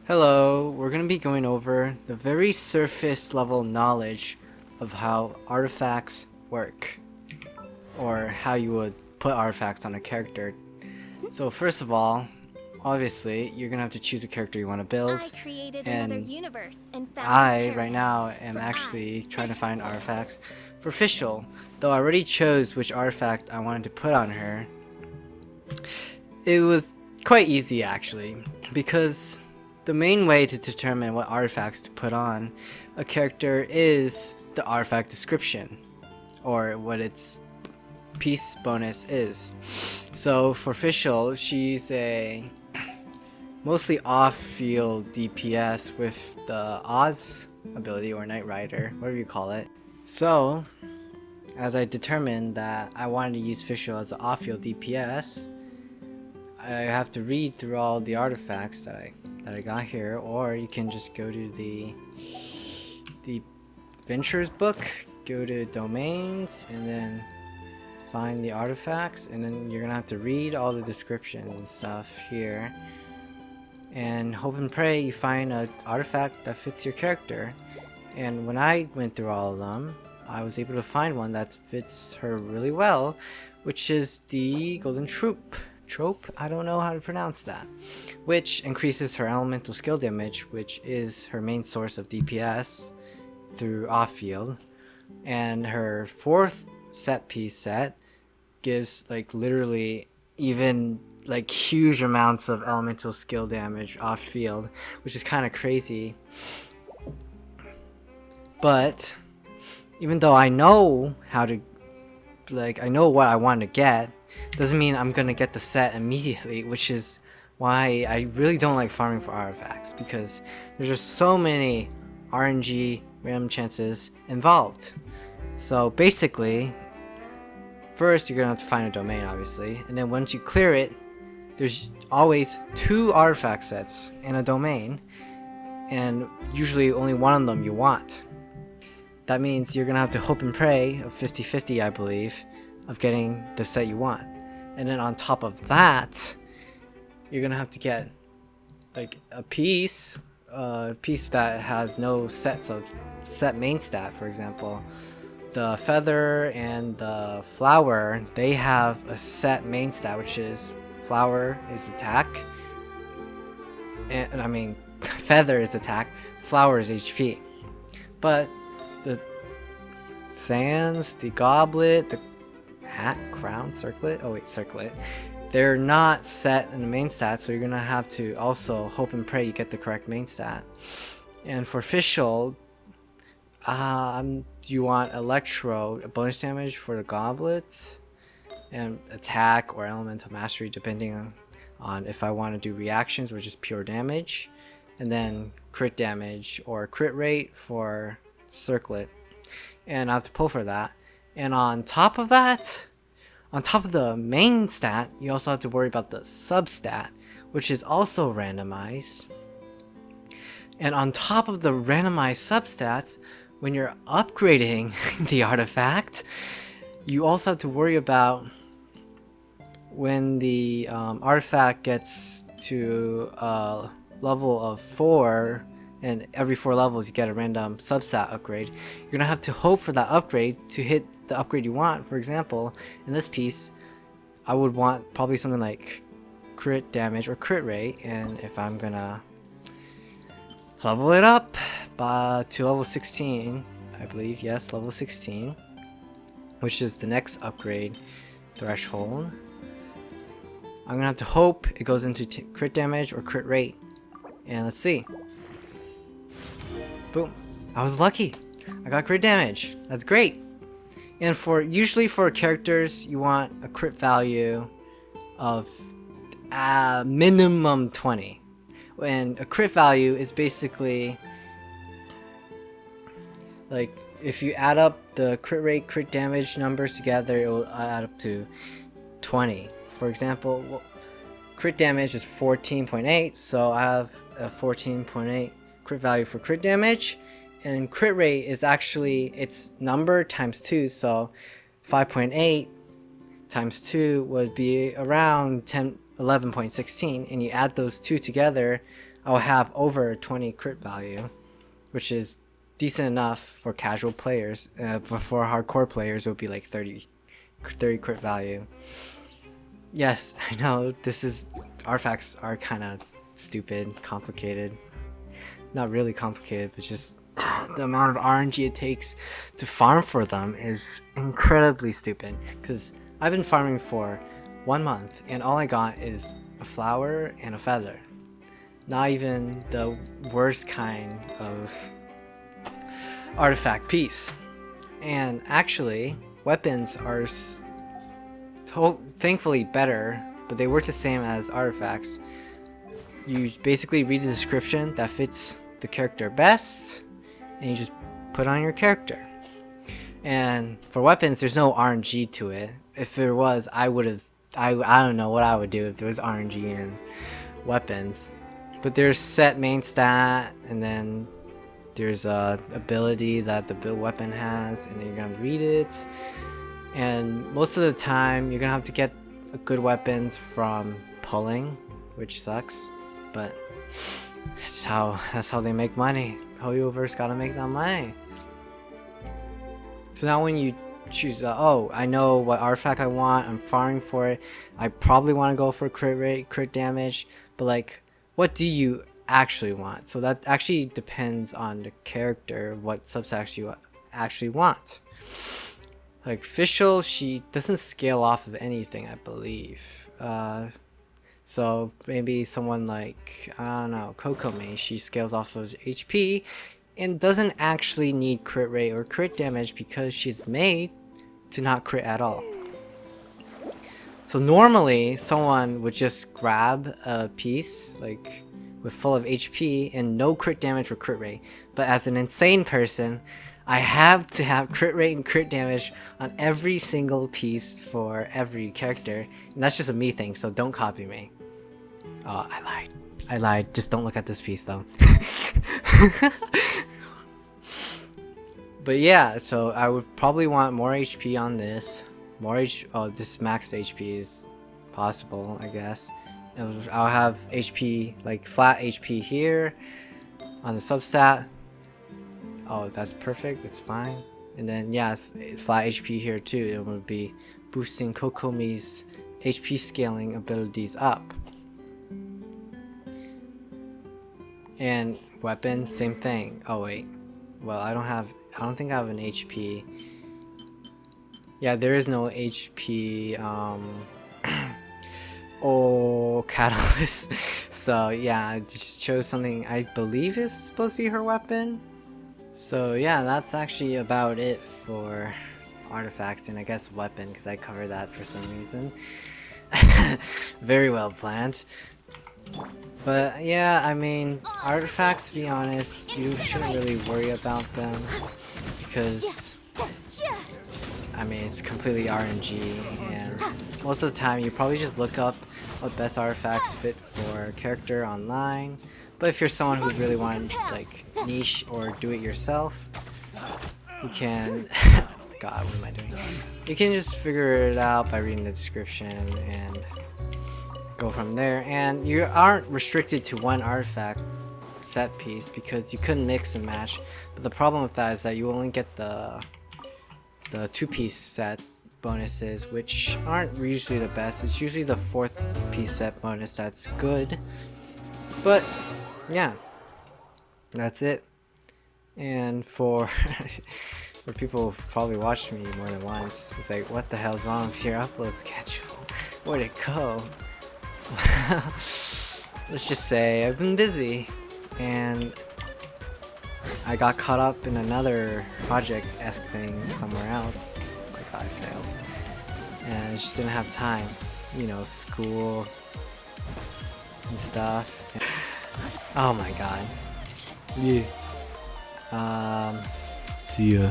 Hello, we're going to be going over the very surface level knowledge of how artifacts work, or how you would put artifacts on a character. So first of all, obviously, you're going to have to choose a character you want to build, I created another and universe and found I, right paradise. now, am For actually trying to Fischl. find artifacts for Fischl. Though I already chose which artifact I wanted to put on her, it was quite easy actually, because the main way to determine what artifacts to put on a character is the artifact description, or what its piece bonus is. So for Fischl, she's a mostly off-field DPS with the Oz ability, or Knight Rider, whatever you call it. So, as I determined that I wanted to use Fischl as an off-field DPS, I have to read through all the artifacts that I got here, or you can just go to the Ventures book, go to domains, and then find the artifacts, and then you're gonna have to read all the descriptions and stuff here, and hope and pray you find an artifact that fits your character. And when I went through all of them, I was able to find one that fits her really well, which is the Golden Trope. I don't know how to pronounce that, which increases her elemental skill damage, which is her main source of DPS through off-field. And her fourth set piece set gives like literally even like huge amounts of elemental skill damage off-field, which is kind of crazy. But even though I know how to, I know what I want to get, doesn't mean I'm gonna get the set immediately, which is why I really don't like farming for artifacts, because there's just so many RNG random chances involved. So basically, first you're gonna have to find a domain, obviously, and then once you clear it, there's always 2 artifact sets in a domain, and usually only one of them you want. That means you're gonna have to hope and pray of 50-50, I believe, of getting the set you want. And then on top of that, you're gonna have to get like a piece that has no set main stat. For example, the feather and the flower, they have a set main stat, which is flower is attack, and I mean feather is attack, flower is HP. But the sands, the goblet, the hat, crown, circlet, they're not set in the main stat, so you're gonna have to also hope and pray you get the correct main stat. And for Fischl, you want electro, bonus damage for the goblet, and attack or elemental mastery, depending on if I want to do reactions, which is pure damage, and then crit damage or crit rate for circlet, and I have to pull for that. And on top of that, on top of the main stat, you also have to worry about the substat, which is also randomized. And on top of the randomized substats, when you're upgrading the artifact, you also have to worry about when the artifact gets to a level of 4, and every 4 levels you get a random substat upgrade. You're gonna have to hope for that upgrade to hit the upgrade you want. For example, in this piece, I would want probably something like crit damage or crit rate, and if I'm gonna level it up to level 16, I believe, yes, level 16, which is the next upgrade threshold, I'm gonna have to hope it goes into crit damage or crit rate. And let's see. Boom. I was lucky. I got crit damage. That's great. And usually for characters, you want a crit value of minimum 20. And a crit value is basically like if you add up the crit rate, crit damage numbers together, it will add up to 20. For example, crit damage is 14.8, so I have a 14.8 crit value for crit damage, and crit rate is actually its number times 2, so 5.8 times 2 would be around 11.16, and you add those two together, I'll have over 20 crit value, which is decent enough for casual players. But for hardcore players, it would be like 30 crit value. Yes, I know artifacts are kind of stupid, complicated. Not really complicated, but just the amount of RNG it takes to farm for them is incredibly stupid. Because I've been farming for 1 month and all I got is a flower and a feather. Not even the worst kind of artifact piece. And actually, weapons are thankfully better, but they work the same as artifacts. You basically read the description that fits the character best, and you just put on your character. And for weapons, there's no RNG to it. If there was, I don't know what I would do if there was RNG in weapons. But there's set main stat, and then there's a ability that the build weapon has, and then you're gonna read it. And most of the time, you're gonna have to get good weapons from pulling, which sucks. But that's how they make money. Hoyoverse gotta make that money. So now when you choose, oh, I know what artifact I want, I'm farming for it, I probably want to go for crit rate, crit damage, but like, what do you actually want? So that actually depends on the character, what substats you actually want. Like Fischl, she doesn't scale off of anything, I believe. So maybe someone like, I don't know, Kokomi, she scales off of HP and doesn't actually need crit rate or crit damage because she's made to not crit at all. So normally someone would just grab a piece like with full of HP and no crit damage or crit rate, but as an insane person, I have to have crit rate and crit damage on every single piece for every character, and that's just a me thing, so don't copy me. Oh, I lied. Just don't look at this piece though. But yeah, so I would probably want more HP on this. This max HP is possible, I guess. I'll have HP, like flat HP here on the substat. Oh, that's perfect. It's fine. And then yes, flat HP here too. It would be boosting Kokomi's HP scaling abilities up. And weapons, same thing. Oh wait, well I don't think I have an HP. Yeah, there is no HP. Oh, catalyst. So yeah, I just chose something I believe is supposed to be her weapon. So yeah, that's actually about it for artifacts and I guess weapon, because I covered that for some reason. Very well planned. But yeah, I mean, artifacts, to be honest, you shouldn't really worry about them because, I mean, it's completely RNG, and most of the time you probably just look up what best artifacts fit for a character online. But if you're someone who really wants like niche or do it yourself, you can God, what am I doing? You can just figure it out by reading the description and go from there. And you aren't restricted to one artifact set piece because you couldn't mix and match. But the problem with that is that you only get the two-piece set bonuses, which aren't usually the best. It's usually the fourth piece set bonus that's good. But yeah, that's it. And for for people who've probably watched me more than once, it's like, what the hell's wrong with your upload schedule? Where'd it go? Let's just say I've been busy, and I got caught up in another project-esque thing somewhere else. Oh my god, I failed. And I just didn't have time. You know, school and stuff. Oh my god. Yeah. See ya.